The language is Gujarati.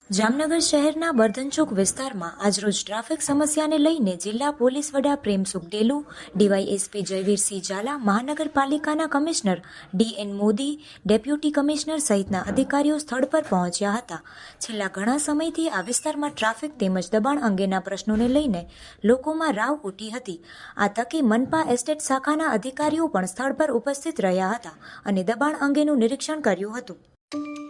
જામનગર શહેરના બર્ધનચોક વિસ્તારમાં આજરોજ ટ્રાફિક સમસ્યાને લઈને જિલ્લા પોલીસ વડા પ્રેમસુખ ડેલુ, ડીવાયએસપી જયવીરસિંહ ઝાલા, મહાનગરપાલિકાના commissioner DN Modi, deputy commissioner સહિતના અધિકારીઓ સ્થળ પર પહોંચ્યા હતા. છેલ્લા ઘણા સમયથી આ વિસ્તારમાં ટ્રાફિક તેમજ દબાણ અંગેના પ્રશ્નોને લઈને લોકોમાં રાવ ઉઠી હતી. આ તકે મનપા એસ્ટેટ શાખાના અધિકારીઓ પણ સ્થળ પર ઉપસ્થિત રહ્યા હતા અને દબાણ અંગેનું નિરીક્ષણ કર્યું હતું.